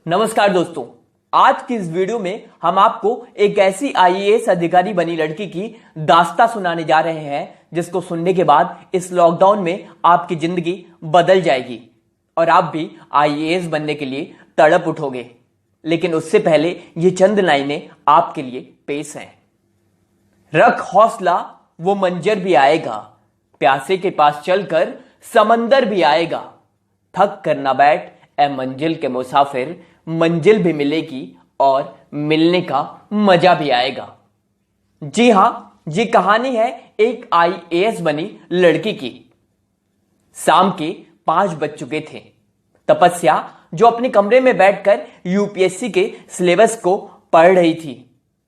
नमस्कार दोस्तों, आज की इस वीडियो में हम आपको एक ऐसी आईएएस अधिकारी बनी लड़की की दास्तां सुनाने जा रहे हैं जिसको सुनने के बाद इस लॉकडाउन में आपकी जिंदगी बदल जाएगी और आप भी आईएएस बनने के लिए तड़प उठोगे। लेकिन उससे पहले ये चंद लाइनें आपके लिए पेश हैं। रख हौसला, वो मंजर भी आएगा, प्यासे के पास चलकर समंदर भी आएगा। थक कर ना बैठ ए मंजिल के मुसाफिर, मंजिल भी मिलेगी और मिलने का मजा भी आएगा। जी हां, ये कहानी है एक आईएएस बनी लड़की की। शाम के 5 बज चुके थे। तपस्या जो अपने कमरे में बैठकर यूपीएससी के सिलेबस को पढ़ रही थी।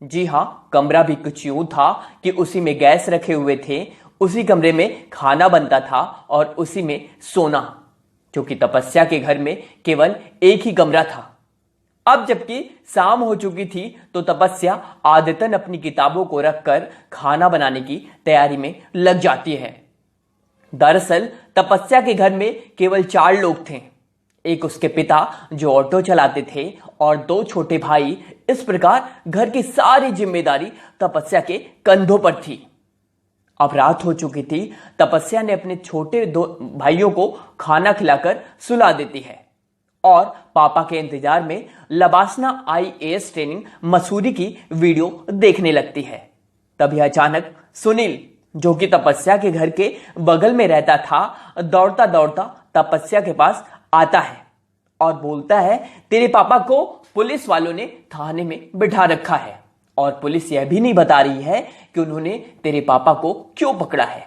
जी हां, कमरा भी कुछ यूं था कि उसी में गैस रखे हुए थे, उसी कमरे में खाना बनता था और उसी में सोना, क्योंकि तपस्या के घर में केवल एक ही कमरा था। अब जबकि शाम हो चुकी थी तो तपस्या आदतन अपनी किताबों को रखकर खाना बनाने की तैयारी में लग जाती है। दरअसल तपस्या के घर में केवल 4 लोग थे। एक उसके पिता जो ऑटो चलाते थे और 2 छोटे भाई। इस प्रकार घर की सारी जिम्मेदारी तपस्या के कंधों पर थी। अब रात हो चुकी थी। तपस्या ने अपने छोटे 2 भाइयों को खाना खिलाकर सुला देती है और पापा के इंतजार में लबासना आईएएस ट्रेनिंग मसूरी की वीडियो देखने लगती है। तभी अचानक सुनील, जो कि तपस्या के घर के बगल में रहता था, दौड़ता दौड़ता तपस्या के पास आता है और बोलता है, तेरे पापा को पुलिस वालों ने थाने में बिठा रखा है और पुलिस यह भी नहीं बता रही है कि उन्होंने तेरे पापा को क्यों पकड़ा है।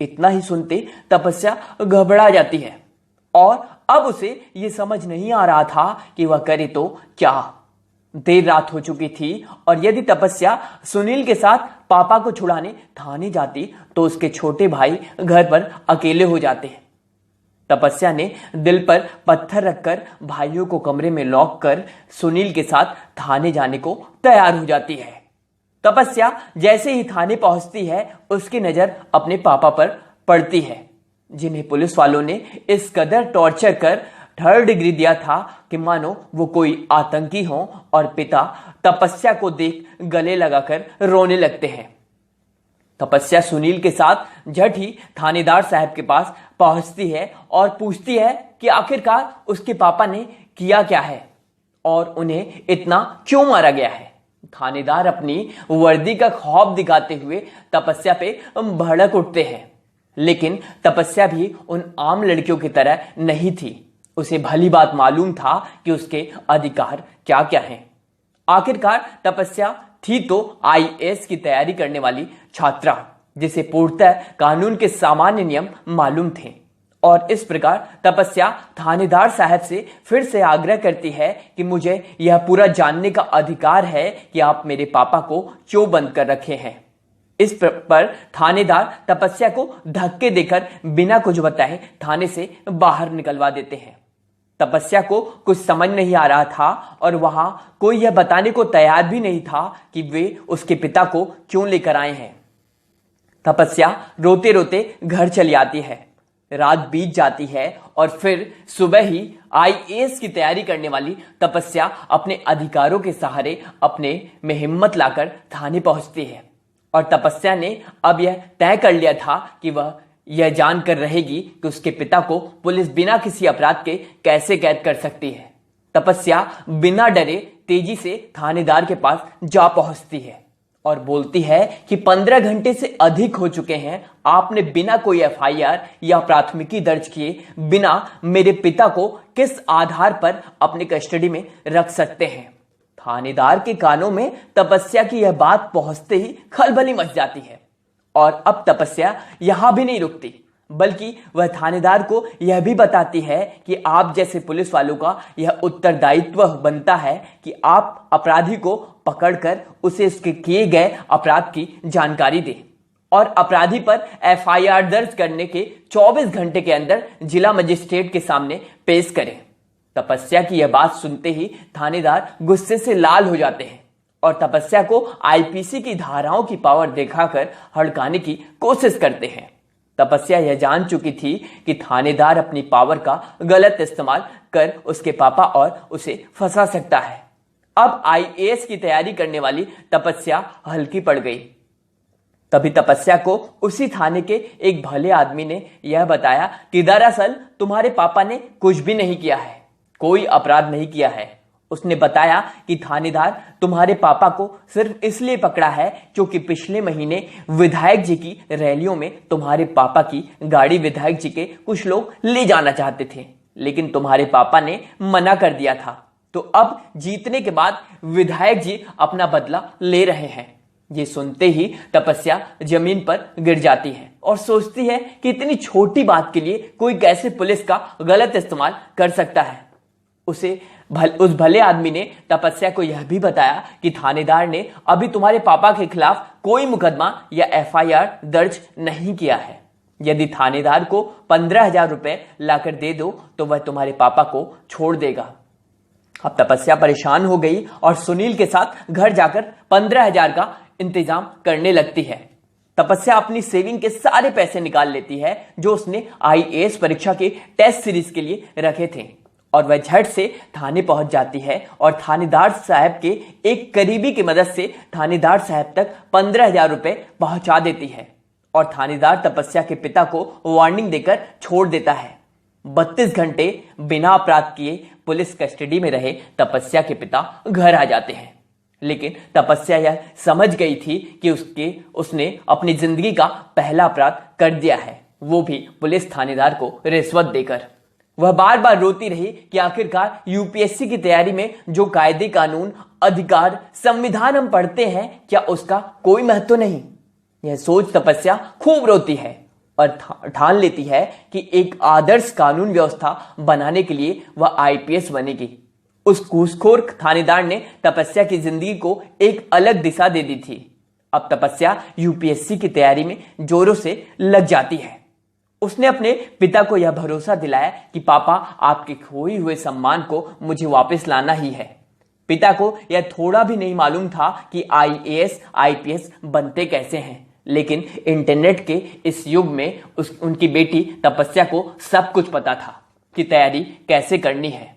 इतना ही सुनते तपस्या घबरा जाती है और अब उसे यह समझ नहीं आ रहा था कि वह करे तो क्या। देर रात हो चुकी थी और यदि तपस्या सुनील के साथ पापा को छुड़ाने थाने जाती तो उसके छोटे भाई घर पर अकेले हो जाते। तपस्या ने दिल पर पत्थर रखकर भाइयों को कमरे में लॉक कर सुनील के साथ थाने जाने को तैयार हो जाती है। तपस्या जैसे ही थाने पहुंचती है, उसकी नजर अपने पापा पर पड़ती है, जिन्हें पुलिस वालों ने इस कदर टॉर्चर कर 3rd डिग्री दिया था कि मानो वो कोई आतंकी हो और पिता तपस्या को देख गले लगाकर रोने लगते हैं। तपस्या सुनील के साथ झट ही थानेदार साहब के पास पहुंचती है और पूछती है कि आखिरकार उसके पापा ने किया क्या है और उन्हें इतना क्यों मारा गया है। थानेदार अपनी वर्दी का खौफ दिखाते हुए तपस्या पे भड़क उठते हैं, लेकिन तपस्या भी उन आम लड़कियों की तरह नहीं थी। उसे भली बात मालूम था कि उसके अधिकार क्या क्या हैं। आखिरकार तपस्या थी तो आईएएस की तैयारी करने वाली छात्रा, जिसे पूर्णतः कानून के सामान्य नियम मालूम थे। और इस प्रकार तपस्या थानेदार साहब से फिर से आग्रह करती है कि मुझे यह पूरा जानने का अधिकार है कि आप मेरे पापा को क्यों बंद कर रखे हैं। इस पर थानेदार तपस्या को धक्के देकर बिना कुछ बताए थाने से बाहर निकलवा देते हैं। तपस्या को कुछ समझ नहीं आ रहा था और वहां कोई यह बताने को तैयार भी नहीं था कि वे उसके पिता को क्यों लेकर आए हैं। तपस्या रोते रोते घर चली आती है। रात बीत जाती है और फिर सुबह ही आईएएस की तैयारी करने वाली तपस्या अपने अधिकारों के सहारे अपने में हिम्मत लाकर थाने पहुंचती है। और तपस्या ने अब यह तय कर लिया था कि वह यह जानकर रहेगी कि उसके पिता को पुलिस बिना किसी अपराध के कैसे कैद कर सकती है। तपस्या बिना डरे तेजी से थानेदार के पास जा पहुंचती है और बोलती है कि 15 घंटे से अधिक हो चुके हैं, आपने बिना कोई एफआईआर या प्राथमिकी दर्ज किए बिना मेरे पिता को किस आधार पर अपने कस्टडी में रख सकते हैं। थानेदार के कानों में तपस्या की यह बात पहुंचते ही खलबली मच जाती है और अब तपस्या यहां भी नहीं रुकती, बल्कि वह थानेदार को यह भी बताती है कि आप जैसे पुलिस वालों का यह उत्तरदायित्व बनता है कि आप अपराधी को पकड़कर उसे उसके किए गए अपराध की जानकारी दें और अपराधी पर एफआईआर दर्ज करने के 24 घंटे के अंदर जिला मजिस्ट्रेट के सामने पेश करें। तपस्या की यह बात सुनते ही थानेदार गुस्से से लाल हो जाते हैं और तपस्या को आईपीसी की धाराओं की पावर दिखाकर हड़काने की कोशिश करते हैं। तपस्या यह जान चुकी थी कि थानेदार अपनी पावर का गलत इस्तेमाल कर उसके पापा और उसे फंसा सकता है। अब आईएएस की तैयारी करने वाली तपस्या हल्की पड़ गई। तभी तपस्या को उसी थाने के एक भले आदमी ने यह बताया कि दरअसल तुम्हारे पापा ने कुछ भी नहीं किया है, कोई अपराध नहीं किया है। उसने बताया कि थानेदार तुम्हारे पापा को सिर्फ इसलिए पकड़ा है क्योंकि पिछले महीने विधायक जी की रैलियों में तुम्हारे पापा की गाड़ी विधायक जी के कुछ लोग ले जाना चाहते थे, लेकिन तुम्हारे पापा ने मना कर दिया था। तो अब जीतने के बाद विधायक जी अपना बदला ले रहे हैं। ये सुनते ही तपस्या जमीन पर गिर जाती है और सोचती है कि इतनी छोटी बात के लिए कोई कैसे पुलिस का गलत इस्तेमाल कर सकता है। उस भले आदमी ने तपस्या को यह भी बताया कि थानेदार ने अभी तुम्हारे पापा के खिलाफ कोई मुकदमा या एफआईआर दर्ज नहीं किया है। यदि थानेदार को 15,000 रुपए लाकर दे दो तो वह तुम्हारे पापा को छोड़ देगा। अब तपस्या परेशान हो गई और सुनील के साथ घर जाकर 15,000 का इंतजाम करने लगती है। तपस्या अपनी सेविंग के सारे पैसे निकाल लेती है जो उसने आईएएस परीक्षा के टेस्ट सीरीज के लिए रखे थे और वह झट से थाने पहुंच जाती है और थानेदार साहब के एक करीबी की मदद से थानेदार साहब तक 15,000 रुपए पहुंचा देती है और थानेदार तपस्या के पिता को वार्निंग देकर छोड़ देता है। 32 घंटे बिना अपराध किए पुलिस कस्टडी में रहे तपस्या के पिता घर आ जाते हैं, लेकिन तपस्या यह समझ गई थी कि उसने अपनी जिंदगी का पहला अपराध कर दिया है, वो भी पुलिस थानेदार को रिश्वत देकर। वह बार बार रोती रही कि आखिरकार यूपीएससी की तैयारी में जो कायदे कानून अधिकार संविधान हम पढ़ते हैं क्या उसका कोई महत्व नहीं। यह सोच तपस्या खूब रोती है और ठान लेती है कि एक आदर्श कानून व्यवस्था बनाने के लिए वह आईपीएस बनेगी। उस घूसखोर थानेदार ने तपस्या की जिंदगी को एक अलग दिशा दे दी थी। अब तपस्या यूपीएससी की तैयारी में जोरों से लग जाती है। उसने अपने पिता को यह भरोसा दिलाया कि पापा आपके खोए हुए सम्मान को मुझे वापस लाना ही है। पिता को यह थोड़ा भी नहीं मालूम था कि आईएएस आईपीएस बनते कैसे हैं, लेकिन इंटरनेट के इस युग में उनकी बेटी तपस्या को सब कुछ पता था कि तैयारी कैसे करनी है।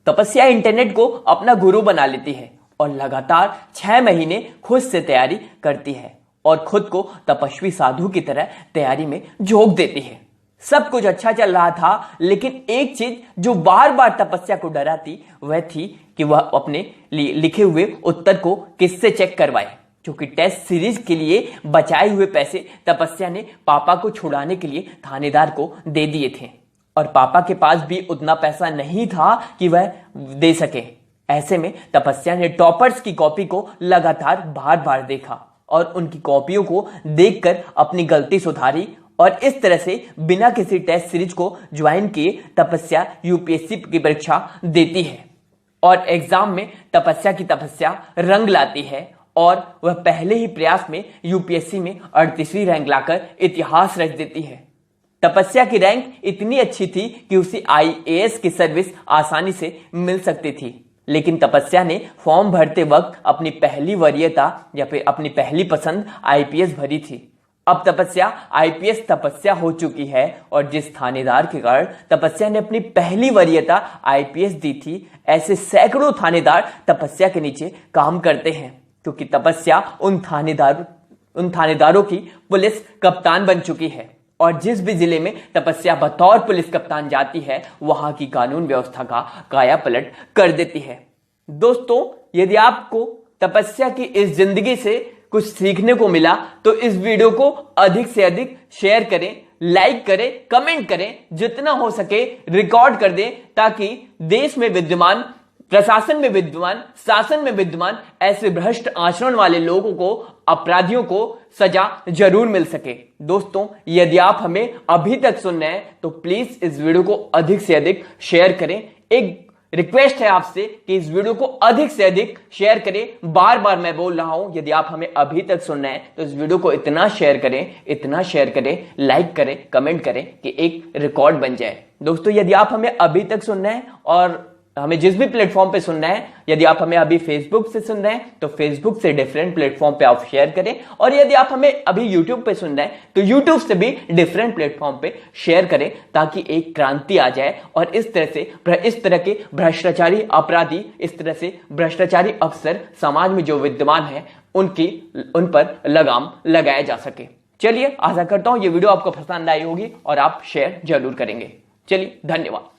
तपस्या इंटरनेट को अपना गुरु बना लेती है और लगातार 6 महीने खुद से तैयारी करती है और खुद को तपस्वी साधु की तरह तैयारी में झोंक देती है। सब कुछ अच्छा चल रहा था, लेकिन एक चीज जो बार बार तपस्या को डराती वह थी कि वह अपने लिखे हुए उत्तर को किससे चेक करवाए, क्योंकि टेस्ट सीरीज के लिए बचाए हुए पैसे तपस्या ने पापा को छुड़ाने के लिए थानेदार को दे दिए थे और पापा के पास भी उतना पैसा नहीं था कि वह दे सके। ऐसे में तपस्या ने टॉपर्स की कॉपी को लगातार बार बार देखा और उनकी कॉपियों को देखकर अपनी गलती सुधारी और इस तरह से बिना किसी टेस्ट सीरीज को ज्वाइन किए तपस्या यूपीएससी की परीक्षा देती है और एग्जाम में तपस्या की तपस्या रंग लाती है और वह पहले ही प्रयास में यूपीएससी में 38वीं रैंक लाकर इतिहास रच देती है। तपस्या की रैंक इतनी अच्छी थी कि उसे आईएएस की सर्विस आसानी से मिल सकती थी, लेकिन तपस्या ने फॉर्म भरते वक्त अपनी पहली वरीयता या फिर अपनी पहली पसंद आईपीएस भरी थी। अब तपस्या आईपीएस तपस्या हो चुकी है और जिस थानेदार के कारण तपस्या ने अपनी पहली वरीयता आईपीएस दी थी, ऐसे सैकड़ों थानेदार तपस्या के नीचे काम करते हैं, क्योंकि तपस्या उन थानेदारों की पुलिस कप्तान बन चुकी है और जिस भी जिले में तपस्या बतौर पुलिस कप्तान जाती है वहां की कानून व्यवस्था का कायापलट कर देती है। दोस्तों, यदि आपको तपस्या की इस जिंदगी से कुछ सीखने को मिला तो इस वीडियो को अधिक से अधिक शेयर करें, लाइक करें, कमेंट करें, जितना हो सके रिकॉर्ड कर दें, ताकि देश में विद्यमान, प्रशासन में विद्यमान, शासन में विद्यमान ऐसे भ्रष्ट आचरण वाले लोगों को, अपराधियों को सजा जरूर मिल सके। दोस्तों, यदि आप हमें अभी तक सुन रहे हैं तो प्लीज इस वीडियो को अधिक से अधिक शेयर करें। एक रिक्वेस्ट है आपसे कि इस वीडियो को अधिक से अधिक शेयर करें। बार बार मैं बोल रहा हूं, यदि आप हमें अभी तक सुन रहे हैं तो इस वीडियो को इतना शेयर करें, लाइक करें, कमेंट करें कि एक रिकॉर्ड बन जाए। दोस्तों, यदि आप हमें अभी तक सुन रहे हैं और हमें जिस भी प्लेटफॉर्म पे सुनना है, यदि आप हमें अभी फेसबुक से सुन रहे हैं तो फेसबुक से डिफरेंट प्लेटफॉर्म पे आप शेयर करें, और यदि आप हमें अभी यूट्यूब पे सुन रहे हैं तो यूट्यूब से भी डिफरेंट प्लेटफॉर्म पे शेयर करें, ताकि एक क्रांति आ जाए और इस तरह के भ्रष्टाचारी अपराधी, इस तरह से भ्रष्टाचारी अफसर समाज में जो विद्यमान है उन पर लगाम लगाया जा सके। चलिए, आशा करता हूं ये वीडियो आपको पसंद आई होगी और आप शेयर जरूर करेंगे। चलिए, धन्यवाद।